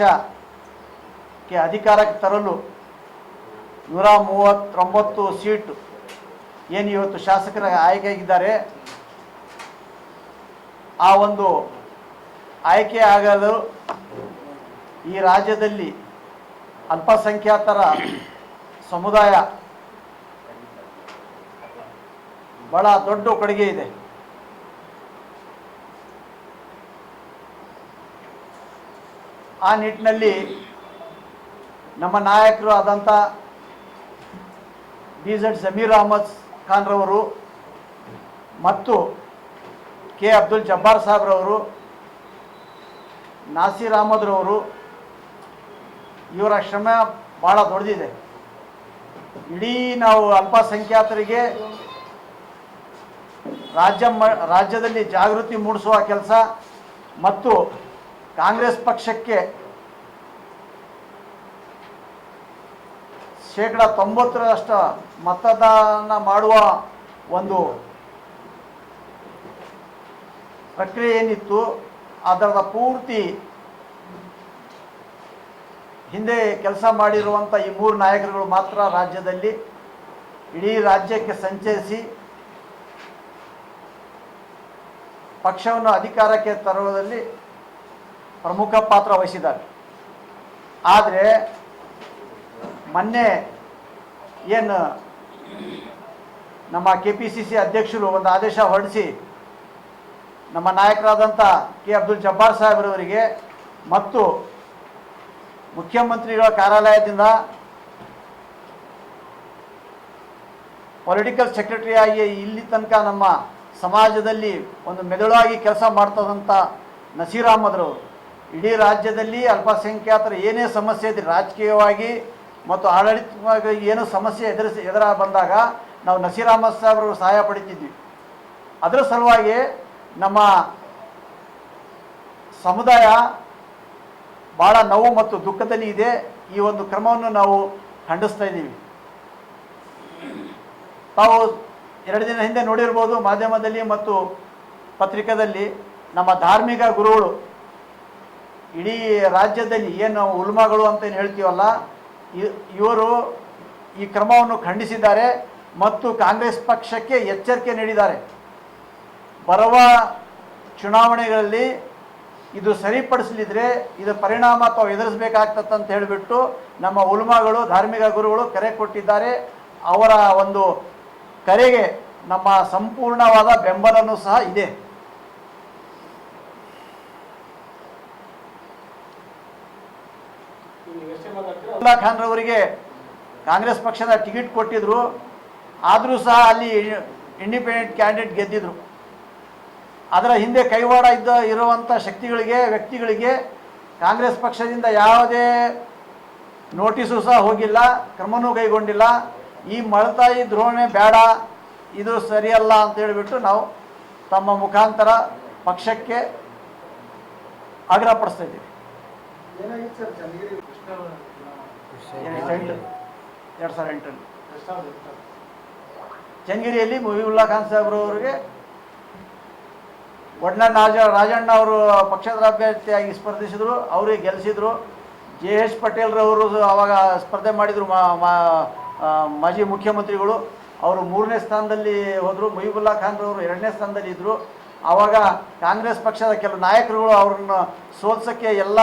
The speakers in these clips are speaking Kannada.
ಪಕ್ಷಕ್ಕೆ ಅಧಿಕಾರಕ್ಕೆ ತರಲು 139 ಸೀಟು ಏನು ಇವತ್ತು ಶಾಸಕರ ಆಯ್ಕೆಯಾಗಿದ್ದಾರೆ, ಆ ಒಂದು ಆಯ್ಕೆ ಆಗಲು ಈ ರಾಜ್ಯದಲ್ಲಿ ಅಲ್ಪಸಂಖ್ಯಾತರ ಸಮುದಾಯ ಬಹಳ ದೊಡ್ಡ ಕೊಡುಗೆ ಇದೆ. ಆ ನಿಟ್ಟಿನಲ್ಲಿ ನಮ್ಮ ನಾಯಕರು ಆದಂಥ BZ ಜಮೀರ್ ಅಹಮದ್ ಖಾನ್ರವರು ಮತ್ತು ಕೆ ಅಬ್ದುಲ್ ಜಬ್ಬಾರ್ ಸಾಹೇಬ್ರವರು, ನಾಸೀರ್ ಅಹಮದ್ರವರು, ಇವರ ಶ್ರಮ ಭಾಳ ದೊಡ್ಡದಿದೆ. ಇಡೀ ನಾವು ಅಲ್ಪಸಂಖ್ಯಾತರಿಗೆ ರಾಜ್ಯದಲ್ಲಿ ಜಾಗೃತಿ ಮೂಡಿಸುವ ಕೆಲಸ ಮತ್ತು ಕಾಂಗ್ರೆಸ್ ಪಕ್ಷಕ್ಕೆ 90% ಮತದಾನ ಮಾಡುವ ಒಂದು ಪ್ರಕ್ರಿಯೆ ಏನಿತ್ತು ಅದರ ಪೂರ್ತಿ ಹಿಂದೆ ಕೆಲಸ ಮಾಡಿರುವಂಥ ಈ 3 ನಾಯಕರುಗಳು ಮಾತ್ರ ರಾಜ್ಯದಲ್ಲಿ ಇಡೀ ರಾಜ್ಯಕ್ಕೆ ಸಂಚರಿಸಿ ಪಕ್ಷವನ್ನು ಅಧಿಕಾರಕ್ಕೆ ತರುವುದರಲ್ಲಿ ಪ್ರಮುಖ ಪಾತ್ರ ವಹಿಸಿದ್ದಾರೆ. ಆದರೆ ಮೊನ್ನೆ ಏನು ನಮ್ಮ KPCC ಅಧ್ಯಕ್ಷರು ಒಂದು ಆದೇಶ ಹೊರಡಿಸಿ ನಮ್ಮ ನಾಯಕರಾದಂಥ ಕೆ ಅಬ್ದುಲ್ ಜಬ್ಬಾರ್ ಸಾಹೇಬ್ರವರಿಗೆ ಮತ್ತು ಮುಖ್ಯಮಂತ್ರಿಗಳ ಕಾರ್ಯಾಲಯದಿಂದ ಪೊಲಿಟಿಕಲ್ ಸೆಕ್ರೆಟರಿ ಆಗಿ ಇಲ್ಲಿ ತನಕ ನಮ್ಮ ಸಮಾಜದಲ್ಲಿ ಒಂದು ಮೆದುಳಾಗಿ ಕೆಲಸ ಮಾಡ್ತದಂಥ ನಸೀರ್ ಅಹಮದ್ರವರು ಇಡೀ ರಾಜ್ಯದಲ್ಲಿ ಅಲ್ಪಸಂಖ್ಯಾತರ ಏನೇ ಸಮಸ್ಯೆ ಇದ್ರೆ ರಾಜಕೀಯವಾಗಿ ಮತ್ತು ಆಡಳಿತವಾಗಿ ಏನು ಸಮಸ್ಯೆ ಎದುರ ಬಂದಾಗ ನಾವು ನಸೀರ್ ಅಹಮದ್ ಸಾಹೇಬ್ರವರು ಸಹಾಯ ಪಡಿತಿದ್ವಿ. ಅದರ ಸಲುವಾಗಿ ನಮ್ಮ ಸಮುದಾಯ ಭಾಳ ನೋವು ಮತ್ತು ದುಃಖದಲ್ಲಿ ಇದೆ. ಈ ಒಂದು ಕ್ರಮವನ್ನು ನಾವು ಖಂಡಿಸ್ತಾ ಇದ್ದೀವಿ. ತಾವು 2 ದಿನ ಹಿಂದೆ ನೋಡಿರ್ಬೋದು ಮಾಧ್ಯಮದಲ್ಲಿ ಮತ್ತು ಪತ್ರಿಕಾದಲ್ಲಿ ನಮ್ಮ ಧಾರ್ಮಿಕ ಗುರುಗಳು ಇಡೀ ರಾಜ್ಯದಲ್ಲಿ ಏನು ಉಲ್ಮಾಗಳು ಅಂತ ಏನು ಹೇಳ್ತೀವಲ್ಲ, ಇವರು ಈ ಕ್ರಮವನ್ನು ಖಂಡಿಸಿದ್ದಾರೆ ಮತ್ತು ಕಾಂಗ್ರೆಸ್ ಪಕ್ಷಕ್ಕೆ ಎಚ್ಚರಿಕೆ ನೀಡಿದ್ದಾರೆ. ಬರುವ ಚುನಾವಣೆಗಳಲ್ಲಿ ಇದು ಸರಿಪಡಿಸಲಿದ್ರೆ ಇದರ ಪರಿಣಾಮ ತಾವು ಎದುರಿಸಬೇಕಾಗ್ತದೆ ಅಂತ ಹೇಳಿಬಿಟ್ಟು ನಮ್ಮ ಉಲ್ಮಾಗಳು ಧಾರ್ಮಿಕ ಗುರುಗಳು ಕರೆ ಕೊಟ್ಟಿದ್ದಾರೆ. ಅವರ ಒಂದು ಕರೆಗೆ ನಮ್ಮ ಸಂಪೂರ್ಣವಾದ ಬೆಂಬಲನೂ ಸಹ ಇದೆ. ಅಬ್ದುಲ್ಲಾ ಖಾನ್ರವರಿಗೆ ಕಾಂಗ್ರೆಸ್ ಪಕ್ಷದ ಟಿಕೆಟ್ ಕೊಟ್ಟಿದ್ರು, ಆದರೂ ಸಹ ಅಲ್ಲಿ ಇಂಡಿಪೆಂಡೆಂಟ್ ಕ್ಯಾಂಡಿಡೇಟ್ ಗೆದ್ದಿದ್ರು. ಅದರ ಹಿಂದೆ ಕೈವಾಡ ಇರುವಂಥ ಶಕ್ತಿಗಳಿಗೆ ವ್ಯಕ್ತಿಗಳಿಗೆ ಕಾಂಗ್ರೆಸ್ ಪಕ್ಷದಿಂದ ಯಾವುದೇ ನೋಟಿಸು ಸಹ ಹೋಗಿಲ್ಲ, ಕ್ರಮವೂ ಕೈಗೊಂಡಿಲ್ಲ. ಈ ಮಳತಾಯಿ ಧೋರಣೆ ಬೇಡ, ಇದು ಸರಿಯಲ್ಲ ಅಂತ ಹೇಳಿಬಿಟ್ಟು ನಾವು ತಮ್ಮ ಮುಖಾಂತರ ಪಕ್ಷಕ್ಕೆ ಆಗ್ರಹಪಡಿಸ್ತಾ ಇದ್ದೀವಿ. 2008 ಚನ್ನಗಿರಿಯಲ್ಲಿ ಮುಹಿಬುಲ್ಲಾ ಖಾನ್ ಸಾಹೇಬ್ರವರಿಗೆ ಒಡ್ನಾಡ್ ರಾಜಣ್ಣ ಅವರು ಪಕ್ಷದ ಅಭ್ಯರ್ಥಿಯಾಗಿ ಸ್ಪರ್ಧಿಸಿದರು, ಅವರಿಗೆ ಗೆಲ್ಲಿಸಿದರು. JH ಪಟೇಲ್ರವರು ಆವಾಗ ಸ್ಪರ್ಧೆ ಮಾಡಿದರು, ಮಾಜಿ ಮುಖ್ಯಮಂತ್ರಿಗಳು. ಅವರು 3ನೇ ಸ್ಥಾನದಲ್ಲಿ ಹೋದರು. ಮುಹಿಬುಲ್ಲಾ ಖಾನ್ರವರು 2ನೇ ಸ್ಥಾನದಲ್ಲಿ ಇದ್ದರು. ಆವಾಗ ಕಾಂಗ್ರೆಸ್ ಪಕ್ಷದ ಕೆಲವು ನಾಯಕರುಗಳು ಅವ್ರನ್ನ ಸೋಲ್ಸೋಕ್ಕೆ ಎಲ್ಲ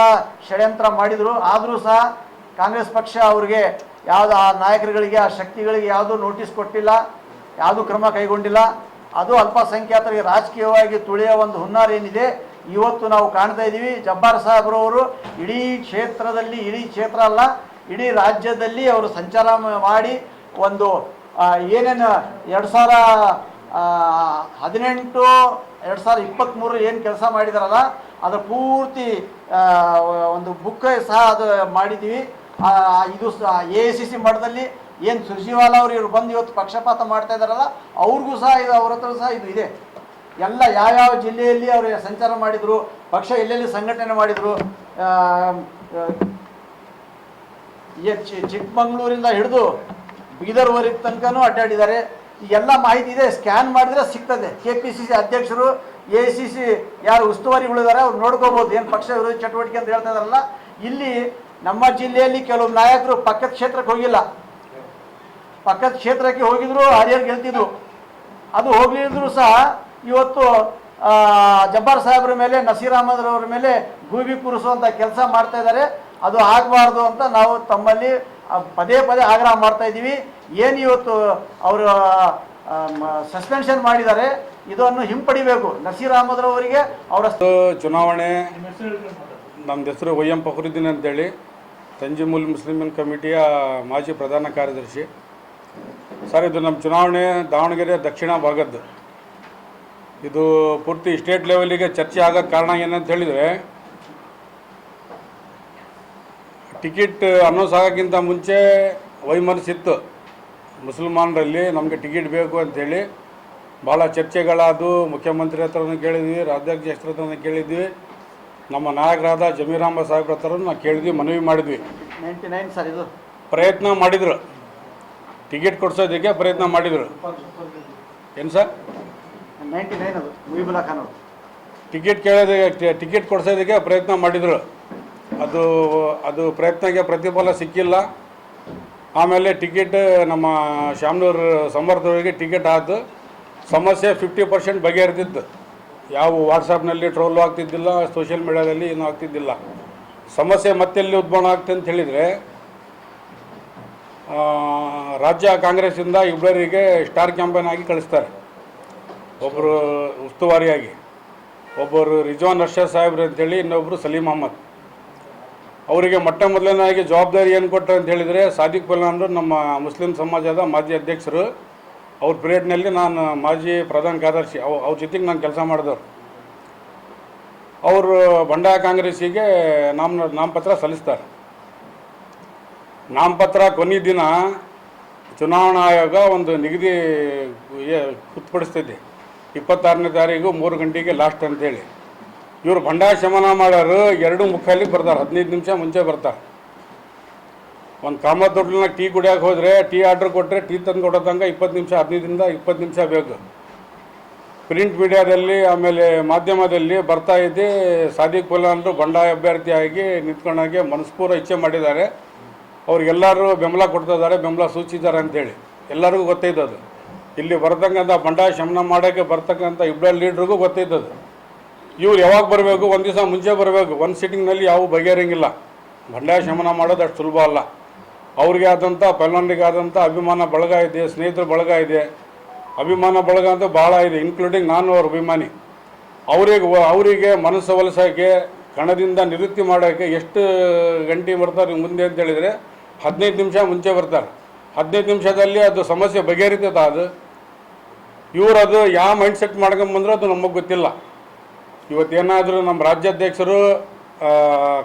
ಷಡ್ಯಂತ್ರ ಮಾಡಿದರು. ಆದರೂ ಸಹ ಕಾಂಗ್ರೆಸ್ ಪಕ್ಷ ಅವ್ರಿಗೆ ಯಾವುದು ಆ ನಾಯಕರುಗಳಿಗೆ ಆ ಶಕ್ತಿಗಳಿಗೆ ಯಾವುದೂ ನೋಟಿಸ್ ಕೊಟ್ಟಿಲ್ಲ, ಯಾವುದೂ ಕ್ರಮ ಕೈಗೊಂಡಿಲ್ಲ. ಅದು ಅಲ್ಪಸಂಖ್ಯಾತರಿಗೆ ರಾಜಕೀಯವಾಗಿ ತುಳಿಯೋ ಒಂದು ಹುನ್ನಾರ ಏನಿದೆ ಇವತ್ತು ನಾವು ಕಾಣ್ತಾ ಇದ್ದೀವಿ. ಜಬ್ಬಾರ್ ಸಾಹೇಬ್ರವರು ಇಡೀ ಕ್ಷೇತ್ರದಲ್ಲಿ, ಇಡೀ ಕ್ಷೇತ್ರ ಅಲ್ಲ ಇಡೀ ರಾಜ್ಯದಲ್ಲಿ ಅವರು ಸಂಚಾರ ಮಾಡಿ ಒಂದು ಏನೇನು 2018 2023 ಏನು ಕೆಲಸ ಮಾಡಿದಾರಲ್ಲ ಅದರ ಪೂರ್ತಿ ಒಂದು ಬುಕ್ ಸಹ ಅದು ಮಾಡಿದ್ದೀವಿ. ಇದು AICC ಮಟ್ಟದಲ್ಲಿ ಏನು ಸುರ್ಜಿವಾಲ ಅವರು ಇವರು ಬಂದು ಇವತ್ತು ಪಕ್ಷಪಾತ ಮಾಡ್ತಾ ಇದ್ದಾರಲ್ಲ ಅವ್ರಿಗೂ ಸಹ ಇದು ಅವ್ರ ಹತ್ರ ಸಹ ಇದು ಇದೆ. ಎಲ್ಲ ಯಾವ್ಯಾವ ಜಿಲ್ಲೆಯಲ್ಲಿ ಅವರು ಸಂಚಾರ ಮಾಡಿದರು, ಪಕ್ಷ ಎಲ್ಲೆಲ್ಲಿ ಸಂಘಟನೆ ಮಾಡಿದರು, ಚಿಕ್ಕಮಂಗ್ಳೂರಿಂದ ಹಿಡಿದು ಬೀದರ್ವರೆಗೆ ತನಕನೂ ಅಡ್ಡಾಡಿದ್ದಾರೆ. ಈ ಎಲ್ಲ ಮಾಹಿತಿ ಇದೆ, ಸ್ಕ್ಯಾನ್ ಮಾಡಿದ್ರೆ ಸಿಗ್ತದೆ. KPCC ಅಧ್ಯಕ್ಷರು AICC ಯಾರು ಉಸ್ತುವಾರಿಗಳಿದ್ದಾರೆ ಅವ್ರು ನೋಡ್ಕೋಬೋದು ಏನು ಪಕ್ಷ ವಿರೋಧಿ ಚಟುವಟಿಕೆ ಅಂತ ಹೇಳ್ತಾ ಇದ್ದಾರಲ್ಲ ಇಲ್ಲಿ ನಮ್ಮ ಜಿಲ್ಲೆಯಲ್ಲಿ ಕೆಲವು ನಾಯಕರು ಪಕ್ಕದ ಕ್ಷೇತ್ರಕ್ಕೆ ಹೋಗಿಲ್ಲ, ಪಕ್ಕದ ಕ್ಷೇತ್ರಕ್ಕೆ ಹೋಗಿದ್ರು ಹರಿಹರ್ ಗೆಲ್ತಿದ್ರು. ಅದು ಹೋಗ್ಲಿದ್ರು ಸಹ ಇವತ್ತು ಜಬ್ಬಾರ್ ಸಾಹೇಬ್ರ ಮೇಲೆ, ನಸೀರ್ ಅಹಮದ್ ಅವರ ಮೇಲೆ ಗೂಬಿ ಕೂರಿಸುವಂಥ ಕೆಲಸ ಮಾಡ್ತಾ ಇದ್ದಾರೆ. ಅದು ಆಗಬಾರ್ದು ಅಂತ ನಾವು ತಮ್ಮಲ್ಲಿ ಪದೇ ಪದೇ ಆಗ್ರಹ ಮಾಡ್ತಾ ಇದ್ದೀವಿ. ಏನು ಇವತ್ತು ಅವರು ಸಸ್ಪೆನ್ಷನ್ ಮಾಡಿದ್ದಾರೆ, ಇದನ್ನು ಹಿಂಪಡಿಬೇಕು. ನಸೀರ್ ಅಹಮದ್ ಅವರಿಗೆ ಅವರ ಚುನಾವಣೆ, ನಮ್ಮ ಹೆಸರು ವೈ.ಎಂ. ಫಕ್ರುದ್ದೀನ್ ಅಂತೇಳಿ, ತಂಜಿಮುಲ್ ಮುಸ್ಲಿಮೀನ್ ಕಮಿಟಿಯ ಮಾಜಿ ಪ್ರಧಾನ ಕಾರ್ಯದರ್ಶಿ. ಸರ್, ಇದು ನಮ್ಮ ಚುನಾವಣೆ ದಾವಣಗೆರೆ ದಕ್ಷಿಣ ಭಾಗದ್ದು. ಇದು ಪೂರ್ತಿ ಸ್ಟೇಟ್ ಲೆವೆಲಿಗೆ ಚರ್ಚೆ ಆಗೋಕ್ಕೆ ಕಾರಣ ಏನಂತ ಹೇಳಿದರೆ, ಟಿಕೆಟ್ ಅನೌನ್ಸ್ ಆಗೋಕ್ಕಿಂತ ಮುಂಚೆ ವೈಮನಸ್ಸಿತ್ತು ಮುಸಲ್ಮಾನರಲ್ಲಿ, ನಮಗೆ ಟಿಕೆಟ್ ಬೇಕು ಅಂಥೇಳಿ ಭಾಳ ಚರ್ಚೆಗಳಾದವು. ಮುಖ್ಯಮಂತ್ರಿ ಹತ್ರನೂ ಕೇಳಿದ್ವಿ, ರಾಜ್ಯಾಧ್ಯಕ್ಷ ಹತ್ರನೂ ಕೇಳಿದ್ವಿ, ನಮ್ಮ ನಾಯಕರಾದ ಜಮೀರ್ ಅಹಮದ್ ಸಾಹೇಬ್ರ ಹತ್ರ ನಾವು ಕೇಳಿದ್ವಿ, ಮನವಿ ಮಾಡಿದ್ವಿ. 99 ಸರ್, ಇದು ಪ್ರಯತ್ನ ಮಾಡಿದರು, ಟಿಕೆಟ್ ಕೊಡಿಸೋದಕ್ಕೆ ಪ್ರಯತ್ನ ಮಾಡಿದರು. ಏನು ಸರ್? 99 ಅದು ಮುಹಿಬುಲ್ಲಾ ಖಾನ್ ಅವರು ಟಿಕೆಟ್ ಕೇಳೋದಕ್ಕೆ, ಟಿಕೆಟ್ ಕೊಡಿಸೋದಕ್ಕೆ ಪ್ರಯತ್ನ ಮಾಡಿದರು. ಅದು ಪ್ರಯತ್ನಕ್ಕೆ ಪ್ರತಿಫಲ ಸಿಕ್ಕಿಲ್ಲ. ಆಮೇಲೆ ಟಿಕೆಟ್ ನಮ್ಮ ಶಾಮನೂರು ಸಮರ್ಥವರಿಗೆ ಟಿಕೆಟ್ ಆಯ್ತು. ಸಮಸ್ಯೆ 50% ಬಗೆಹರಿದಿತ್ತು. ಯಾವ ವಾಟ್ಸಪ್ನಲ್ಲಿ ಟ್ರೋಲು ಆಗ್ತಿದ್ದಿಲ್ಲ, ಸೋಷಿಯಲ್ ಮೀಡಿಯಾದಲ್ಲಿ ಏನೂ ಆಗ್ತಿದ್ದಿಲ್ಲ. ಸಮಸ್ಯೆ ಮತ್ತೆಲ್ಲಿ ಉದ್ಭವ ಆಗ್ತದೆ ಅಂತ ಹೇಳಿದರೆ, ರಾಜ್ಯ ಕಾಂಗ್ರೆಸ್ಸಿಂದ ಇಬ್ಬರಿಗೆ ಸ್ಟಾರ್ ಕ್ಯಾಂಪೇನ್ ಆಗಿ ಕಳಿಸ್ತಾರೆ. ಒಬ್ಬರು ಉಸ್ತುವಾರಿಯಾಗಿ, ಒಬ್ಬರು ರಿಜ್ವಾನ್ ಅರ್ಷದ್ ಸಾಹೇಬ್ರು ಅಂತೇಳಿ, ಇನ್ನೊಬ್ಬರು ಸಲೀಂ ಅಹಮದ್. ಅವರಿಗೆ ಮೊಟ್ಟ ಮೊದಲನೇದಾಗಿ ಜವಾಬ್ದಾರಿ ಏನು ಕೊಟ್ಟರು ಅಂತ ಹೇಳಿದರೆ, ಸಾದಿಕ್ ಪಲ್ಲಾನ್ರು ನಮ್ಮ ಮುಸ್ಲಿಂ ಸಮಾಜದ ಮಾಜಿ ಅಧ್ಯಕ್ಷರು. ಅವ್ರ ಪೀರಿಯಡ್ನಲ್ಲಿ ನಾನು ಮಾಜಿ ಪ್ರಧಾನ ಕಾರ್ಯದರ್ಶಿ, ಅವ್ರ ಜೊತೆಗೆ ನಾನು ಕೆಲಸ ಮಾಡಿದವರು. ಅವರು ಬಂಡಾಯ ಕಾಂಗ್ರೆಸ್ಸಿಗೆ ನಾಮಪತ್ರ ಸಲ್ಲಿಸ್ತಾರೆ. ನಾಮಪತ್ರ ಕೊನೆ ದಿನ ಚುನಾವಣಾ ಆಯೋಗ ಒಂದು ನಿಗದಿ ಉತ್ಪಡಿಸ್ತಿದೆ, 26ನೇ ತಾರೀಕು 3 ಗಂಟೆಗೆ ಲಾಸ್ಟ್ ಅಂತೇಳಿ. ಇವರು ಬಂಡಾಯ ಶಮನ ಮಾಡೋರು 2:30 ಬರ್ತಾರೆ, 15 ನಿಮಿಷ ಮುಂಚೆ ಬರ್ತಾರೆ. ಒಂದು ಕಾಮತ್ ಹೋಟ್ಲನಾಗ ಟೀ ಕುಡಿಯೋಕೆ ಹೋದರೆ, ಟೀ ಆರ್ಡ್ರ್ ಕೊಟ್ಟರೆ ಟೀ ತಂದು ಕೊಡೋ ತನಕ 20 ನಿಮಿಷ, 15ರಿಂದ 20 ನಿಮಿಷ ಬೇಕು. ಪ್ರಿಂಟ್ ಮೀಡಿಯಾದಲ್ಲಿ ಆಮೇಲೆ ಮಾಧ್ಯಮದಲ್ಲಿ ಬರ್ತಾ ಇದೆ, ಸಾದಿಕ್ ಪಲ್ಲಾನ್ರು ಬಂಡಾಯ ಅಭ್ಯರ್ಥಿಯಾಗಿ ನಿಂತ್ಕೊಂಡಾಗೆ ಮನಸ್ಪೂರ್ವ ಇಚ್ಛೆ ಮಾಡಿದ್ದಾರೆ, ಅವ್ರಿಗೆಲ್ಲರೂ ಬೆಂಬಲ ಕೊಡ್ತಿದ್ದಾರೆ, ಬೆಂಬಲ ಸೂಚಿಸಿದ್ದಾರೆ ಅಂತೇಳಿ ಎಲ್ಲರಿಗೂ ಗೊತ್ತೈತದು. ಇಲ್ಲಿ ಬರ್ತಕ್ಕಂಥ ಬಂಡಾಯ ಶಮನ ಮಾಡೋಕ್ಕೆ ಬರ್ತಕ್ಕಂಥ ಇಬ್ಬರ ಲೀಡ್ರಿಗೂ ಗೊತ್ತೈತದು. ಇವ್ರು ಯಾವಾಗ ಬರಬೇಕು, ಒಂದು ದಿವಸ ಮುಂಚೆ ಬರಬೇಕು. ಒಂದು ಸಿಟ್ಟಿಂಗ್ನಲ್ಲಿ ಯಾವ ಬಗೆಹರಂಗಿಲ್ಲ. ಬಂಡಾಯ ಶಮನ ಮಾಡೋದು ಅಷ್ಟು ಸುಲಭ ಅಲ್ಲ. ಅವ್ರಿಗೆ ಆದಂಥ ಪಲ್ಲಾನ್ರಿಗೆ ಆದಂಥ ಅಭಿಮಾನ ಬಳಗ ಇದೆ, ಸ್ನೇಹಿತರ ಬಳಗ ಇದೆ, ಅಭಿಮಾನ ಬಳಗ ಅಂತ ಭಾಳ ಇದೆ, ಇನ್ಕ್ಲೂಡಿಂಗ್ ನಾನು ಅವ್ರ ಅಭಿಮಾನಿ. ಅವರಿಗೆ ಮನಸ್ಸು ಒಲಿಸೋಕ್ಕೆ, ಕಣದಿಂದ ನಿವೃತ್ತಿ ಮಾಡೋಕ್ಕೆ ಎಷ್ಟು ಗಂಟೆ ಬರ್ತಾರೆ ಮುಂದೆ ಅಂತ ಹೇಳಿದರೆ 15 ನಿಮಿಷ ಮುಂಚೆ ಬರ್ತಾರೆ. 15 ನಿಮಿಷದಲ್ಲಿ ಅದು ಸಮಸ್ಯೆ ಬಗೆಹರಿತದ. ಅದು ಇವರು ಯಾವ ಮೈಂಡ್ ಸೆಟ್ ಮಾಡ್ಕೊಂಬಂದ್ರೆ ಅದು ನಮಗೆ ಗೊತ್ತಿಲ್ಲ. ಇವತ್ತೇನಾದರೂ ನಮ್ಮ ರಾಜ್ಯಾಧ್ಯಕ್ಷರು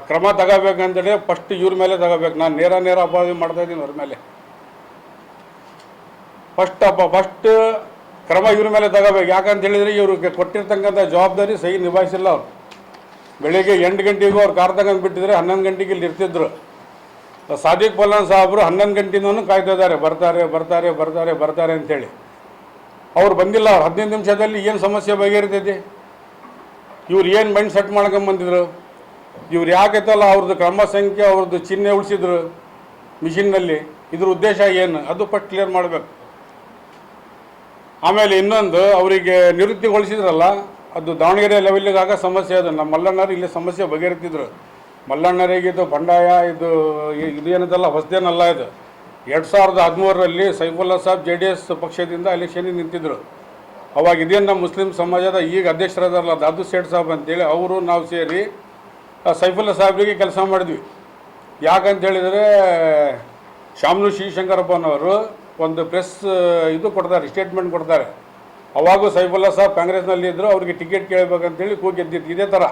ಕ್ರಮ ತಗೋಬೇಕಂತೇಳಿ ಫಸ್ಟ್ ಇವ್ರ ಮೇಲೆ ತಗೋಬೇಕು. ನಾನು ನೇರ ಅಪವಾದ ಮಾಡ್ತಾಯಿದ್ದೀನಿ ಅವ್ರ ಮೇಲೆ. ಫಸ್ಟ್ ಕ್ರಮ ಇವ್ರ ಮೇಲೆ ತಗೋಬೇಕು. ಯಾಕಂತ ಹೇಳಿದರೆ ಇವ್ರಿಗೆ ಕೊಟ್ಟಿರ್ತಕ್ಕಂಥ ಜವಾಬ್ದಾರಿ ಸಹಿ ನಿಭಾಯಿಸಿಲ್ಲ ಅವರು. ಬೆಳಿಗ್ಗೆ 8 ಗಂಟೆಗೂ ಅವ್ರು ಕಾರ್ ತಗೊಂಡು ಬಿಟ್ಟಿದ್ರೆ 11 ಗಂಟೆಗೆ ಇಲ್ಲಿ ಇರ್ತಿದ್ರು. ಸಾದಿಕ್ ಪಲ್ಲಾನ್ ಸಾಹೇಬರು 11 ಗಂಟೆಯಿಂದನೂ ಕಾಯ್ತಾ ಇದ್ದಾರೆ, ಬರ್ತಾರೆ ಅಂತೇಳಿ. ಅವ್ರು ಬಂದಿಲ್ಲ. ಅವ್ರು 15 ನಿಮಿಷದಲ್ಲಿ ಏನು ಸಮಸ್ಯೆ ಬಗೆಹರಿತೈತಿ? ಇವ್ರು ಏನು ಮೈಂಡ್ ಸೆಟ್ ಮಾಡ್ಕೊಂಬಂದಿದ್ರು? ಇವ್ರು ಯಾಕೈತಲ್ಲ ಅವ್ರದ್ದು ಕ್ರಮ ಸಂಖ್ಯೆ, ಅವ್ರದ್ದು ಚಿಹ್ನೆ ಉಳಿಸಿದ್ರು ಮಿಷಿನ್ನಲ್ಲಿ, ಇದ್ರ ಉದ್ದೇಶ ಏನು? ಅದು ಫಸ್ಟ್ ಕ್ಲಿಯರ್ ಮಾಡಬೇಕು. ಆಮೇಲೆ ಇನ್ನೊಂದು, ಅವರಿಗೆ ನಿವೃತ್ತಿಗೊಳಿಸಿದ್ರಲ್ಲ, ಅದು ದಾವಣಗೆರೆ ಲೆವೆಲ್ಗೆ ಆಗ ಸಮಸ್ಯೆ. ಅದು ನಮ್ಮ ಮಲ್ಲಣ್ಣರು ಇಲ್ಲಿ ಸಮಸ್ಯೆ ಬಗೆಹರಿತಿದ್ರು. ಮಲ್ಲಣ್ಣರಿಗೆ ಇದು ಬಂಡಾಯ, ಇದೇನದಲ್ಲ ಹೊಸದೇನಲ್ಲ. ಇದು 2013ರಲ್ಲಿ ಸೈಫುಲ್ಲಾ ಸಾಬ್ JDS ಪಕ್ಷದಿಂದ ಎಲೆಕ್ಷನಿಗೆ ನಿಂತಿದ್ದರು. ಅವಾಗ ಇದೇನು ನಮ್ಮ ಮುಸ್ಲಿಂ ಸಮಾಜದ ಈಗ ಅಧ್ಯಕ್ಷರಾದಾರಲ್ಲ ದಾದು ಸೇಠ್ ಸಾಬ್ ಅಂತೇಳಿ, ಅವರು ನಾವು ಸೇರಿ ಸೈಫುಲ್ಲಾ ಸಾಹೇಬ್ರಿಗೆ ಕೆಲಸ ಮಾಡಿದ್ವಿ. ಯಾಕಂತ ಹೇಳಿದರೆ, ಶಾಮನೂರು ಶಿವಶಂಕರಪ್ಪನವರು ಒಂದು ಪ್ರೆಸ್ ಇದು ಕೊಡ್ತಾರೆ, ಸ್ಟೇಟ್ಮೆಂಟ್ ಕೊಡ್ತಾರೆ. ಅವಾಗೂ ಸೈಫುಲ್ಲಾ ಸಾಬ್ ಕಾಂಗ್ರೆಸ್ನಲ್ಲಿ ಇದ್ದರು, ಅವ್ರಿಗೆ ಟಿಕೆಟ್ ಕೇಳಬೇಕಂತೇಳಿ ಕೂಗೆದ್ದಿತ್ತು ಇದೇ ಥರ.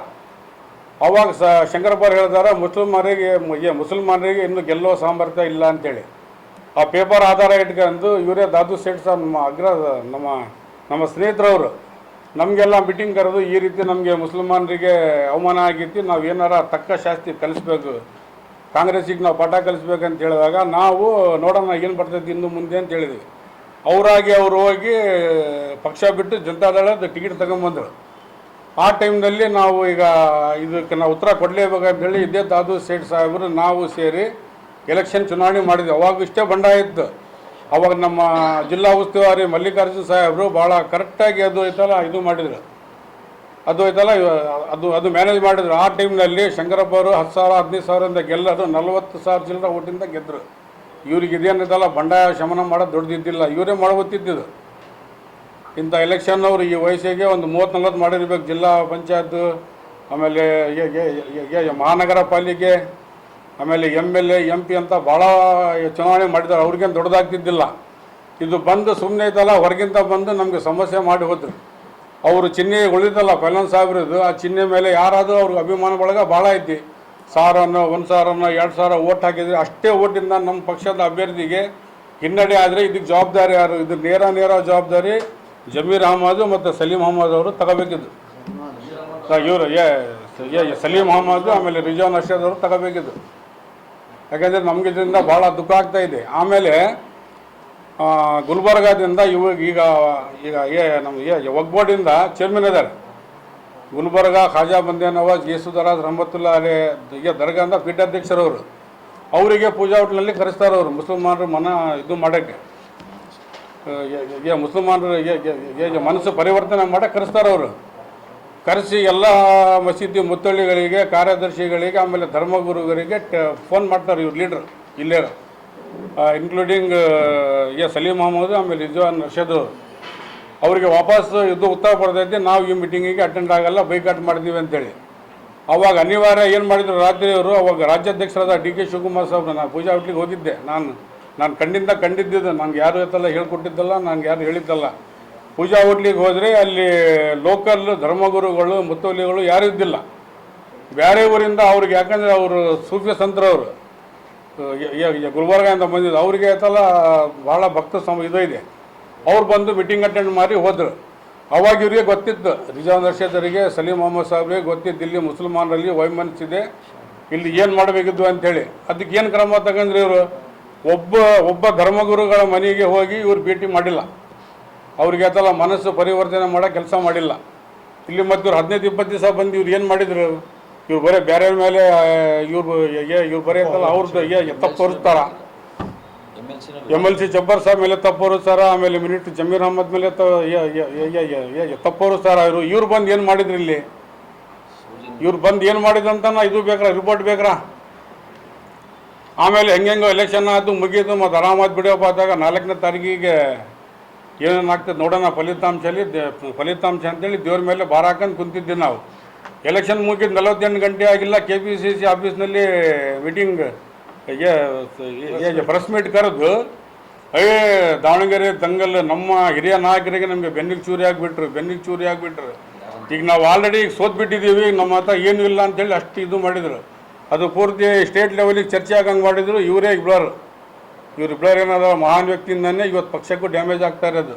ಅವಾಗ ಶಂಕರಪ್ಪ ಹೇಳ್ತಾರೆ, ಮುಸಲ್ಮಾನರಿಗೆ ಇನ್ನೂ ಗೆಲ್ಲೋ ಸಾಮರ್ಥ್ಯ ಇಲ್ಲ ಅಂತೇಳಿ. ಆ ಪೇಪರ್ ಆಧಾರ ಇಟ್ಕೊಂಡು ಇವರೇ ದಾದು ಸೇಠ್ ಸಾಬ್ ನಮ್ಮ ಸ್ನೇಹಿತರವರು ನಮಗೆಲ್ಲ ಮೀಟಿಂಗ್ ಕರೆದು, ಈ ರೀತಿ ನಮಗೆ ಮುಸಲ್ಮಾನರಿಗೆ ಅವಮಾನ ಆಗಿತ್ತು, ನಾವು ಏನಾರ ತಕ್ಕ ಶಾಸ್ತಿ ಕಲಿಸ್ಬೇಕು, ಕಾಂಗ್ರೆಸ್ಸಿಗೆ ನಾವು ಪಾಠ ಕಲಿಸ್ಬೇಕಂತ ಹೇಳಿದಾಗ, ನಾವು ನೋಡೋಣ ಏನು ಬರ್ತೈತಿ ಇನ್ನು ಮುಂದೆ ಅಂತ ಹೇಳಿದ್ವಿ. ಅವರು ಹೋಗಿ ಪಕ್ಷ ಬಿಟ್ಟು ಜನತಾದಳದ ಟಿಕೆಟ್ ತಗೊಂಬಂದರು. ಆ ಟೈಮ್ನಲ್ಲಿ ನಾವು ಈಗ ಇದಕ್ಕೆ ನಾವು ಉತ್ತರ ಕೊಡಲೇಬೇಕಂತೇಳಿ ಇದೇ ದಾದು ಸೇಠ್ ಸಾಹೇಬರು ನಾವು ಸೇರಿ ಎಲೆಕ್ಷನ್ ಚುನಾವಣೆ ಮಾಡಿದ್ವಿ. ಅವಾಗ ಇಷ್ಟೇ ಬಂಡಾಯ ಇತ್ತು. ಅವಾಗ ನಮ್ಮ ಜಿಲ್ಲಾ ಉಸ್ತುವಾರಿ ಮಲ್ಲಿಕಾರ್ಜುನ ಸಾಹೇಬರು ಭಾಳ ಕರೆಕ್ಟಾಗಿ ಅದು ಐತಲ್ಲ ಇದು ಮಾಡಿದರು, ಅದು ಐತಲ್ಲ ಅದು ಮ್ಯಾನೇಜ್ ಮಾಡಿದ್ರು. ಆ ಟೈಮ್ನಲ್ಲಿ ಶಂಕರಪ್ಪ ಅವರು 10,000 15,000 ಗೆಲ್ಲೋದು 40,000 ಚಿಲ್ಲರ ಓಟಿಂದ ಗೆದ್ದರು. ಇವ್ರಿಗೆ ಇದೇನಿದಲ್ಲ ಬಂಡಾಯ ಶಮನ ಮಾಡೋದು ದೊಡ್ಡದಿದ್ದಿಲ್ಲ, ಇವರೇ ಮಾಡ್ಬೋತಿದ್ದು. ಇಂಥ ಎಲೆಕ್ಷನ್ ಅವರು ಈ ವಯಸ್ಸಿಗೆ ಒಂದು 30-40 ಮಾಡಿರ್ಬೇಕು. ಜಿಲ್ಲಾ ಪಂಚಾಯತ್, ಆಮೇಲೆ ಮಹಾನಗರ ಪಾಲಿಕೆ, ಆಮೇಲೆ MLA MP ಅಂತ ಭಾಳ ಚುನಾವಣೆ ಮಾಡಿದ್ದಾರೆ. ಅವ್ರಿಗೇನು ದೊಡ್ಡದಾಗ್ತಿದ್ದಿಲ್ಲ. ಇದು ಬಂದು ಸುಮ್ಮನೆ ಐತಲ್ಲ ಹೊರಗಿಂತ ಬಂದು ನಮಗೆ ಸಮಸ್ಯೆ ಮಾಡಿ ಹೋದ್ರು. ಅವರು ಚಿಹ್ನೆ ಉಳಿದಲ್ಲ ಪೈಲನ್ ಸಾಹೇಬ್ರದ್ದು, ಆ ಚಿಹ್ನೆ ಮೇಲೆ ಯಾರಾದರೂ ಅವ್ರಿಗೆ ಅಭಿಮಾನ ಬಳಗ ಭಾಳ ಐತಿ. 1,000 1,000 2,000 ಓಟ್ ಹಾಕಿದ್ರೆ ಅಷ್ಟೇ ಓಟಿಂದ ನಮ್ಮ ಪಕ್ಷದ ಅಭ್ಯರ್ಥಿಗೆ ಹಿನ್ನಡೆ ಆದರೆ ಇದಕ್ಕೆ ಜವಾಬ್ದಾರಿ ಯಾರು? ಇದು ನೇರ ಜವಾಬ್ದಾರಿ ಜಮೀರ್ ಅಹಮದ್ ಮತ್ತು ಸಲೀಂ ಅಹಮದ್ ಅವರು ತಗೋಬೇಕಿದ್ದು. ಇವರು ಸಲೀಂ ಅಹಮದ್ ಆಮೇಲೆ ರಿಜ್ವಾನ್ ಅರ್ಷದ್ ಅವರು ತಗೋಬೇಕಿದ್ದು. ಯಾಕೆಂದರೆ ನಮಗೆ ಇದರಿಂದ ಭಾಳ ದುಃಖ ಆಗ್ತಾ ಇದೆ. ಆಮೇಲೆ ಗುಲ್ಬರ್ಗಾದಿಂದ ಈಗ ನಮ್ಮ ವಕ್ಬೋರ್ಡಿಂದ ಚೇರ್ಮನ್ ಇದ್ದಾರೆ. ಗುಲ್ಬರ್ಗ ಖಾಜಾ ಬಂದೇ ನವಾಜ್ ಯೇಸುದರಾಜ್ ರಹಮತುಲ್ಲಾ ಅಲೆ ದರ್ಗಾಂದ ಪೀಠಾಧ್ಯಕ್ಷರವರು. ಅವರಿಗೆ ಪೂಜಾ ಹೋಟ್ಲಲ್ಲಿ ಕರೆಸ್ತಾರೆ ಅವರು ಮುಸಲ್ಮಾನರು ಇದು ಮಾಡೋಕ್ಕೆ, ಮುಸಲ್ಮಾನರು ಮನಸ್ಸು ಪರಿವರ್ತನೆ ಮಾಡೋಕ್ಕೆ ಕರೆಸ್ತಾರೆ ಅವರು. ಕರೆಸಿ ಎಲ್ಲ ಮಸೀದಿ ಮುತ್ತಳ್ಳಿಗಳಿಗೆ, ಕಾರ್ಯದರ್ಶಿಗಳಿಗೆ, ಆಮೇಲೆ ಧರ್ಮಗುರುಗಳಿಗೆ ಫೋನ್ ಮಾಡ್ತಾರೆ ಇವ್ರು ಲೀಡ್ರ್ ಇಲ್ಲೇ, ಇನ್ಕ್ಲೂಡಿಂಗ್ ಸಲೀಂ ಅಹಮದ್ ಆಮೇಲೆ ರಿಜ್ವಾನ್ ಅರ್ಷದ್. ಅವರಿಗೆ ವಾಪಸ್ ಇದು ಉತ್ತರ ಬರ್ತೈತಿ, ನಾವು ಈ ಮೀಟಿಂಗಿಗೆ ಅಟೆಂಡ್ ಆಗಲ್ಲ, ಬೈಕಾಟ್ ಮಾಡಿದ್ದೀವಿ ಅಂತೇಳಿ. ಅವಾಗ ಅನಿವಾರ್ಯ ಏನು ಮಾಡಿದ್ರು ರಾತ್ರಿಯವರು, ಅವಾಗ ರಾಜ್ಯಾಧ್ಯಕ್ಷರಾದ DK ಶಿವಕುಮಾರ್ ಸಾಹೇಬ್ರು, ನಾನು ಪೂಜಾ ಹೋಟ್ಲಿಗೆ ಹೋಗಿದ್ದೆ. ನಾನು ಕಂಡಿದ್ದು ನನಗೆ ಯಾರು ಇವತ್ತೆಲ್ಲ ಹೇಳ್ಕೊಟ್ಟಿದ್ದಲ್ಲ, ನನಗೆ ಯಾರು ಹೇಳಿದ್ದಲ್ಲ. ಪೂಜಾ ಹೋಟ್ಲಿಗೆ ಹೋದರೆ ಅಲ್ಲಿ ಲೋಕಲ್ ಧರ್ಮಗುರುಗಳು ಮುತ್ತೋಲಿಗಳು ಯಾರೂ ಇದ್ದಿಲ್ಲ. ಬೇರೆ ಊರಿಂದ ಅವ್ರಿಗೆ, ಯಾಕಂದರೆ ಅವರು ಸೂಫಿ ಸಂತರವರು ಗುಲ್ಬರ್ಗಾಯಿಂದ ಬಂದಿದ್ದು, ಅವ್ರಿಗೆ ಆಯ್ತಲ್ಲ ಭಾಳ ಭಕ್ತ ಇದು ಇದೆ. ಅವ್ರು ಬಂದು ಮೀಟಿಂಗ್ ಅಟೆಂಡ್ ಮಾಡಿ ಹೋದರು. ಅವಾಗ ಇವರಿಗೆ ಗೊತ್ತಿತ್ತು, ರಿಜ್ವಾನ್ ಅರ್ಷದರಿಗೆ, ಸಲೀಂ ಅಹಮದ್ ಸಾಹೇಬ್ರಿಗೆ ಗೊತ್ತಿದ್ದು ಇಲ್ಲಿ ಮುಸಲ್ಮಾನರಲ್ಲಿ ವೈಮನಸ್ಸಿದೆ, ಇಲ್ಲಿ ಏನು ಮಾಡಬೇಕಿದ್ದು ಅಂಥೇಳಿ. ಅದಕ್ಕೆ ಏನು ಕ್ರಮ ತಗೊಂಡ್ರಿ ಇವರು? ಒಬ್ಬ ಧರ್ಮಗುರುಗಳ ಮನೆಗೆ ಹೋಗಿ ಇವ್ರು ಭೇಟಿ ಮಾಡಿಲ್ಲ. ಅವ್ರಿಗೆ ಆಯ್ತಲ್ಲ ಮನಸ್ಸು ಪರಿವರ್ತನೆ ಮಾಡೋ ಕೆಲಸ ಮಾಡಿಲ್ಲ. ಇಲ್ಲಿ ಮತ್ತು ಇವ್ರು 15-20 ದಿವಸ ಬಂದು ಇವ್ರು ಏನು ಮಾಡಿದ್ರು? ಇವ್ರು ಬರೀ ಬೇರೆ ಮೇಲೆ ಇವ್ರು ಬರೀ ಅಂತಲ್ಲ ಅವ್ರದ್ದು ತಪ್ಪು ತೋರಿಸ್ತಾರ. MLC ಜಬ್ಬರ್ ಸಾಹೇಬ್ ಮೇಲೆ ತಪ್ಪು ತೋರಿಸ್ತಾರ, ಆಮೇಲೆ ಮಿನಿಸ್ಟರ್ ಜಮೀರ್ ಅಹಮದ್ ಮೇಲೆ ತಪ್ಪು ತೋರಿಸ್ತಾರ. ಇವ್ರು ಬಂದು ಏನು ಮಾಡಿದ್ರು ಇಲ್ಲಿ? ಇವ್ರು ಬಂದು ಏನು ಮಾಡಿದ್ರಂತ ಇದು ಬೇಕ್ರಾ, ರಿಪೋರ್ಟ್ ಬೇಕ್ರಾ? ಆಮೇಲೆ ಹೆಂಗೆಂಗೋ ಎಲೆಕ್ಷನ್ ಆಯ್ತು, ಮುಗೀತು, ಮತ್ತು ಆರಾಮಾಗಿ ಬಿಡೋಪ್ಪ ಆದಾಗ 4ನೇ ತಾರೀಕಿಗೆ ಏನೇನಾಗ್ತದೆ ನೋಡೋಣ ಫಲಿತಾಂಶ ಅಂತೇಳಿ ದೇವ್ರ ಮೇಲೆ ಭಾರ ಹಾಕೊಂಡು ಕುಂತಿದ್ವಿ ನಾವು. ಎಲೆಕ್ಷನ್ ಮುಗಿದು 48 ಗಂಟೆ ಆಗಿಲ್ಲ, KPCC ಆಫೀಸ್ನಲ್ಲಿ ಮೀಟಿಂಗ್ ಪ್ರೆಸ್ ಮೀಟ್ ಕರೆದು ದಾವಣಗೆರೆ ದಂಗಲ್ ನಮ್ಮ ಹಿರಿಯ ನಾಯಕರಿಗೆ ನಮಗೆ ಬೆನ್ನಿಗೆ ಚೂರಿ ಆಗಿಬಿಟ್ರು. ಈಗ ನಾವು ಆಲ್ರೆಡಿ ಸೋತ್ಬಿಟ್ಟಿದ್ದೀವಿ, ನಮ್ಮ ಹತ್ರ ಏನೂ ಇಲ್ಲ ಅಂತೇಳಿ ಅಷ್ಟು ಇದು ಮಾಡಿದರು. ಅದು ಪೂರ್ತಿ ಸ್ಟೇಟ್ ಲೆವೆಲಿಗೆ ಚರ್ಚೆ ಆಗಂಗೆ ಮಾಡಿದರು. ಇವ್ರಿಬ್ಬರು ಏನಾದ ಮಹಾನ್ ವ್ಯಕ್ತಿಯಿಂದನೇ ಇವತ್ತು ಪಕ್ಷಕ್ಕೂ ಡ್ಯಾಮೇಜ್ ಆಗ್ತಾ ಇರೋದು.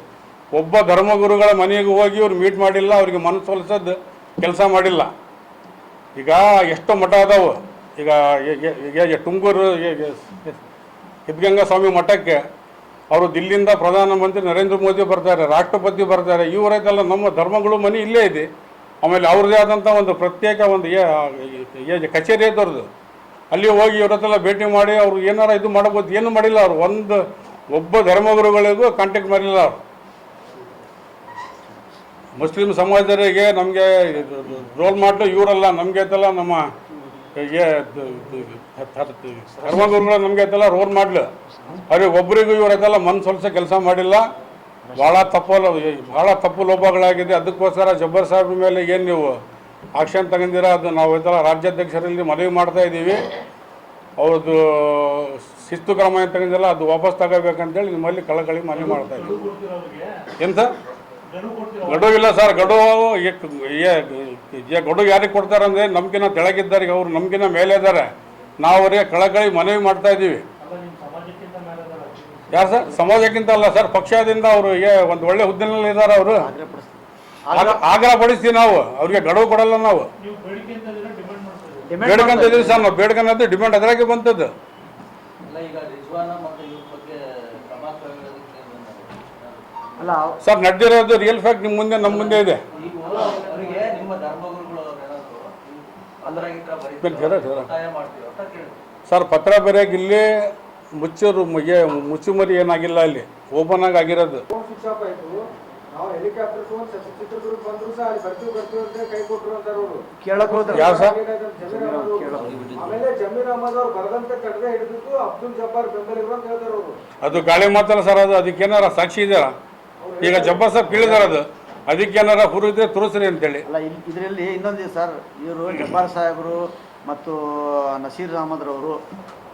ಒಬ್ಬ ಧರ್ಮಗುರುಗಳ ಮನೆಗೆ ಹೋಗಿ ಇವ್ರು ಮೀಟ್ ಮಾಡಿಲ್ಲ, ಅವ್ರಿಗೆ ಮನಸ್ಸು ಒಲಿಸೋದು ಕೆಲಸ ಮಾಡಿಲ್ಲ. ಈಗ ಎಷ್ಟೋ ಮಠ ಅದಾವು. ಈಗ ತುಮಕೂರು ಸಿದ್ಧಗಂಗಾ ಸ್ವಾಮಿ ಮಠಕ್ಕೆ ಅವರು ದಿಲ್ಲಿಯಿಂದ ಪ್ರಧಾನಮಂತ್ರಿ ನರೇಂದ್ರ ಮೋದಿ ಬರ್ತಾರೆ, ರಾಷ್ಟ್ರಪತಿ ಬರ್ತಾರೆ. ಇವರೈತಲ್ಲ ನಮ್ಮ ಧರ್ಮಗಳು ಮನೆ ಇಲ್ಲೇ ಇದೆ. ಆಮೇಲೆ ಅವ್ರದ್ದೇ ಆದಂಥ ಒಂದು ಪ್ರತ್ಯೇಕ ಒಂದು ಕಚೇರಿ ಐತವ್ರದ್ದು. ಅಲ್ಲಿ ಹೋಗಿ ಇವರತ್ತೆಲ್ಲ ಭೇಟಿ ಮಾಡಿ ಅವ್ರು ಏನಾರ ಇದು ಮಾಡಬಹುದು, ಏನು ಮಾಡಿಲ್ಲ. ಅವರು ಒಬ್ಬ ಧರ್ಮಗುರುಗಳಿಗೂ ಕಾಂಟ್ಯಾಕ್ಟ್ ಮಾಡಿಲ್ಲ. ಅವರು ಮುಸ್ಲಿಂ ಸಮಾಜದವರಿಗೆ ನಮಗೆ ರೋಲ್ ಮಾಡಲು ಇವರಲ್ಲ, ನಮಗೆ ಐತಲ್ಲ ನಮ್ಮ ಧರ್ಮಗುರುಗಳು ನಮಗೆ ಐತಲ್ಲ ರೋಲ್ ಮಾಡಲು. ಅವ್ರಿಗೆ ಒಬ್ಬರಿಗೂ ಇವರೈತಲ್ಲ ಮನಸ್ಸು ಹೊಲಿಸೋ ಕೆಲಸ ಮಾಡಿಲ್ಲ. ಭಾಳ ತಪ್ಪು ಲೋಪಗಳಾಗಿದೆ. ಅದಕ್ಕೋಸ್ಕರ ಜಬ್ಬರ್ ಸಾಹೇಬ್ರ ಮೇಲೆ ಏನು ನೀವು ಆಕ್ಷನ್ ತಗೊಂಡಿರ, ಅದು ನಾವು ಐತಲ್ಲ ರಾಜ್ಯಾಧ್ಯಕ್ಷರಲ್ಲಿ ಮನವಿ ಮಾಡ್ತಾ ಇದ್ದೀವಿ. ಅವ್ರದ್ದು ಶಿಸ್ತು ಕ್ರಮ ಏನು ತಗೊಂಡಿಲ್ಲ, ಅದು ವಾಪಸ್ ತಗೋಬೇಕಂತೇಳಿ ನಿಮ್ಮಲ್ಲಿ ಕಳಕಳಿ ಮನವಿ ಮಾಡ್ತಾ ಇದ್ದೀವಿ. ಏನು ಸರ್? ಗಡುವು ಇಲ್ಲ ಸರ್. ಗಡುವು ಯಾರಿಗೆ ಕೊಡ್ತಾರೆ ಅಂದರೆ ನಮ್ಗಿನ ತೆಳಗಿದ್ದಾರೆ, ಅವ್ರು ನಮ್ಗಿನ ಮೇಲೆ ಇದ್ದಾರೆ. ನಾವು ಅವರಿಗೆ ಕಳಕಳಿ ಮನವಿ ಮಾಡ್ತಾ ಇದ್ದೀವಿ. ಯಾರು ಸರ್? ಸಮಾಜಕ್ಕಿಂತ ಅಲ್ಲ ಸರ್, ಪಕ್ಷದಿಂದ ಅವರು ಒಂದು ಒಳ್ಳೆ ಹುದ್ದೆನಲ್ಲಿ ಇದ್ದಾರೆ. ಅವರು ಆಗ್ರಹ ಪಡಿಸ್ತೀವಿ ನಾವು, ಅವ್ರಿಗೆ ಗಡುವು ಕೊಡಲ್ಲ. ನಾವು ಬೇಡ್ಕಂತ ಇದೀವಿ ಸರ್, ನಾವು ಬೇಡ್ಕನ್ನೋದು ಡಿಮ್ಯಾಂಡ್ ಅದರಾಗೆ ಬಂತದ್ದು. ಸರ್ ನಡೆದಿರೋದು ರಿಯಲ್ ಫ್ಯಾಕ್ಟ್ ನಮ್ಮ ಮುಂದೆ ಇದೆ. ಸರ್ ಪತ್ರ ಬರೆಯೋಕೆ ಇಲ್ಲಿ ಮುಚ್ಚುಮರಿ ಏನಾಗಿಲ್ಲ, ಅಲ್ಲಿ ಓಪನ್ ಆಗಿ ಆಗಿರೋದು. ಸ್ವಿಚ್ ಆಫ್ ಆಯ್ತು. ನಾವು ಹೆಲಿಕಾಪ್ಟರ್ ಚಿತ್ರದುರ್ಗ ಬಂದ್ರು ಸಹ ಅಲ್ಲಿ ಬರ್ತೀವಿ ಅಂತ ಕೈ ಕೊಟ್ಟರು ಅಂತಾರೆ ಅವರು. ಕೇಳಕ್ ಹೋದ್ರೆ ಯಾವ ಸರ್? ಆಮೇಲೆ ಜಮೀರ್ ಅಹಮದ್ ಅವ್ರು ಬರದಂತೆ ತಡೆದೇ ಹಿಡಿದಿದ್ದು ಅಬ್ದುಲ್ ಜಬ್ಬಾರ್ ಬೆಂಬಲಿಗರು ಅಂತ ಹೇಳ್ತಾರೆ ಅವರು. ಅದು ಗಾಳಿ ಮಾತಲ್ಲ ಸರ್, ಅದು ಅದಕ್ಕೇನಾರ ಸಾಕ್ಷಿ ಇದೆಯಾ? ಈಗ ಜಬ್ಬಾರ್ ಸಾಹೇಬ್ ಕೇಳಿದಾರ, ಅದು ಅದಕ್ಕೇನಾರ ಹುರಿದ್ರೆ ತುರುಸ್ರಿ ಅಂತೇಳಿ. ಅಲ್ಲ, ಇದರಲ್ಲಿ ಇನ್ನೊಂದು ಸರ್, ಇವರು ಜಬ್ಬಾರ್ ಸಾಹೇಬರು ಮತ್ತು ನಸೀರ್ ಅಹಮದ್ರವರು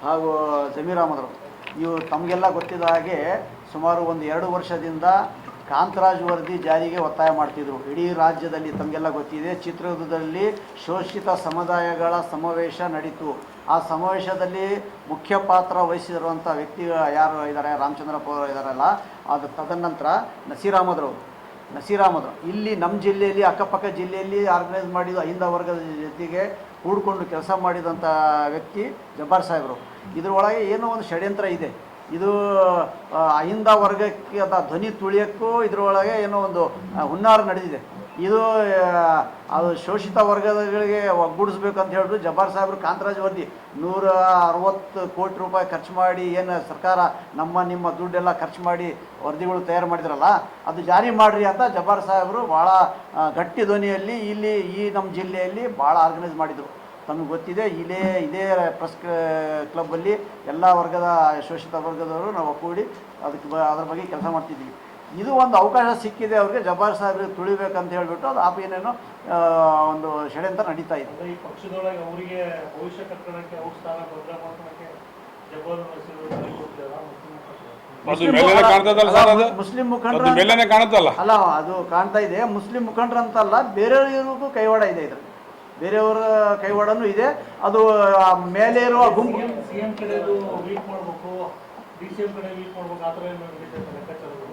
ಹಾಗೂ ಜಮೀರ್ ಅಹಮದ್ರವರು, ಇವು ತಮಗೆಲ್ಲ ಗೊತ್ತಿದ್ದ ಹಾಗೆ ಸುಮಾರು ಒಂದು 2 ವರ್ಷದಿಂದ ಕಾಂತರಾಜ್ ವರದಿ ಜಾರಿಗೆ ಒತ್ತಾಯ ಮಾಡ್ತಿದ್ರು. ಇಡೀ ರಾಜ್ಯದಲ್ಲಿ ತಮಗೆಲ್ಲ ಗೊತ್ತಿದೆ, ಚಿತ್ರದುರ್ಗದಲ್ಲಿ ಶೋಷಿತ ಸಮುದಾಯಗಳ ಸಮಾವೇಶ ನಡೀತು. ಆ ಸಮಾವೇಶದಲ್ಲಿ ಮುಖ್ಯ ಪಾತ್ರ ವಹಿಸಿರುವಂಥ ವ್ಯಕ್ತಿ ಯಾರು ಇದ್ದಾರೆ, ರಾಮಚಂದ್ರಪ್ಪ ಅವರು ಇದ್ದಾರಲ್ಲ, ಅದು ತದನಂತರ ನಸೀರ್ ಅಹಮದ್ ಇಲ್ಲಿ ನಮ್ಮ ಜಿಲ್ಲೆಯಲ್ಲಿ, ಅಕ್ಕಪಕ್ಕ ಜಿಲ್ಲೆಯಲ್ಲಿ ಆರ್ಗನೈಸ್ ಮಾಡಿದ ಅಹಿಂದ ವರ್ಗದ ಜೊತೆಗೆ ಕೂಡಿಕೊಂಡು ಕೆಲಸ ಮಾಡಿದಂಥ ವ್ಯಕ್ತಿ ಜಬ್ಬಾರ್ ಸಾಹೇಬರು. ಇದರೊಳಗೆ ಏನೋ ಒಂದು ಷಡ್ಯಂತ್ರ ಇದೆ. ಇದು ಅಹಿಂದ ವರ್ಗಕ್ಕೆ ಧ್ವನಿ ತುಳಿಯೋಕ್ಕೂ ಇದರೊಳಗೆ ಏನೋ ಒಂದು ಹುನ್ನಾರ ನಡೆದಿದೆ. ಇದು ಅದು ಶೋಷಿತ ವರ್ಗಗಳಿಗೆ ಒಗ್ಗೂಡಿಸ್ಬೇಕಂತ ಹೇಳಿದ್ರು ಜಬ್ಬಾರ್ ಸಾಹೇಬರು ಕಾಂತರಾಜ್ ವರದಿ 160 ಕೋಟಿ ರೂಪಾಯಿ ಖರ್ಚು ಮಾಡಿ, ಏನು ಸರ್ಕಾರ ನಿಮ್ಮ ದುಡ್ಡೆಲ್ಲ ಖರ್ಚು ಮಾಡಿ ವರದಿಗಳು ತಯಾರು ಮಾಡಿದ್ರಲ್ಲ, ಅದು ಜಾರಿ ಮಾಡಿರಿ ಅಂತ ಜಬ್ಬಾರ್ ಸಾಹೇಬರು ಭಾಳ ಗಟ್ಟಿ ಧ್ವನಿಯಲ್ಲಿ ಇಲ್ಲಿ ನಮ್ಮ ಜಿಲ್ಲೆಯಲ್ಲಿ ಭಾಳ ಆರ್ಗನೈಸ್ ಮಾಡಿದರು. ತಮಗೆ ಗೊತ್ತಿದೆ, ಇದೇ ಪ್ರೆಸ್ ಕ್ಲಬ್ಬಲ್ಲಿ ಎಲ್ಲ ವರ್ಗದ ಶೋಷಿತ ವರ್ಗದವರು ನಾವು ಒಕ್ಕೂಡಿ ಅದ್ರ ಬಗ್ಗೆ ಕೆಲಸ ಮಾಡ್ತಿದ್ದೀವಿ. ಇದು ಒಂದು ಅವಕಾಶ ಸಿಕ್ಕಿದೆ ಅವ್ರಿಗೆ, ಜಬ್ಬಾರ್ ಸಾಹೇಬ್ರಿಗೆ ತುಳಿಬೇಕಂತ ಹೇಳ್ಬಿಟ್ಟು ಅದು ಏನೇನೋ ಒಂದು ಷಡ್ಯಂತ್ರ ನಡೀತಾ ಇದೆ. ಈ ಪಕ್ಷದೊಳಗೆ ಅವರಿಗೆ ಭವಿಷ್ಯ ಕಟ್ಟಡಕ್ಕೆ ಅವ್ರ ಸ್ಥಾನ ಬದಲಾವಣೆ ಮುಸ್ಲಿಂ ಮುಖಂಡರು ಅಲ್ಲ, ಅದು ಕಾಣ್ತಾ ಇದೆ. ಮುಸ್ಲಿಂ ಮುಖಂಡರಂತಲ್ಲ, ಬೇರೆಯವರಿಗೂ ಕೈವಾಡ ಇದೆ, ಇದ್ರಲ್ಲಿ ಬೇರೆಯವರ ಕೈವಾಡನೂ ಇದೆ. ಅದು ಮೇಲೆ ಇರುವ ಗುಂಪು ಸಿಎಂ ಕಡೆ ವೀಕ್ ಮಾಡಬೇಕು, ಡಿಸಿಎಂ ಕಡೆ ವೀಕ್ ಮಾಡಬೇಕು, ಆ ಥರ ಲೆಕ್ಕಾಚಾರಗಳು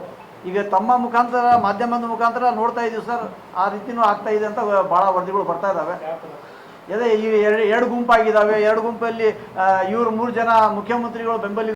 ಈಗ ತಮ್ಮ ಮುಖಾಂತರ, ಮಾಧ್ಯಮದ ಮುಖಾಂತರ ನೋಡ್ತಾ ಇದೀವಿ ಸರ್. ಆ ರೀತಿನೂ ಆಗ್ತಾ ಇದೆ ಅಂತ ಭಾಳ ವರದಿಗಳು ಬರ್ತಾ ಇದ್ದಾವೆ. ಅದೇ ಈ 2 ಗುಂಪಾಗಿದ್ದಾವೆ. 2 ಗುಂಪಲ್ಲಿ ಇವರು 3 ಜನ ಮುಖ್ಯಮಂತ್ರಿಗಳು ಬೆಂಬಲಿಗ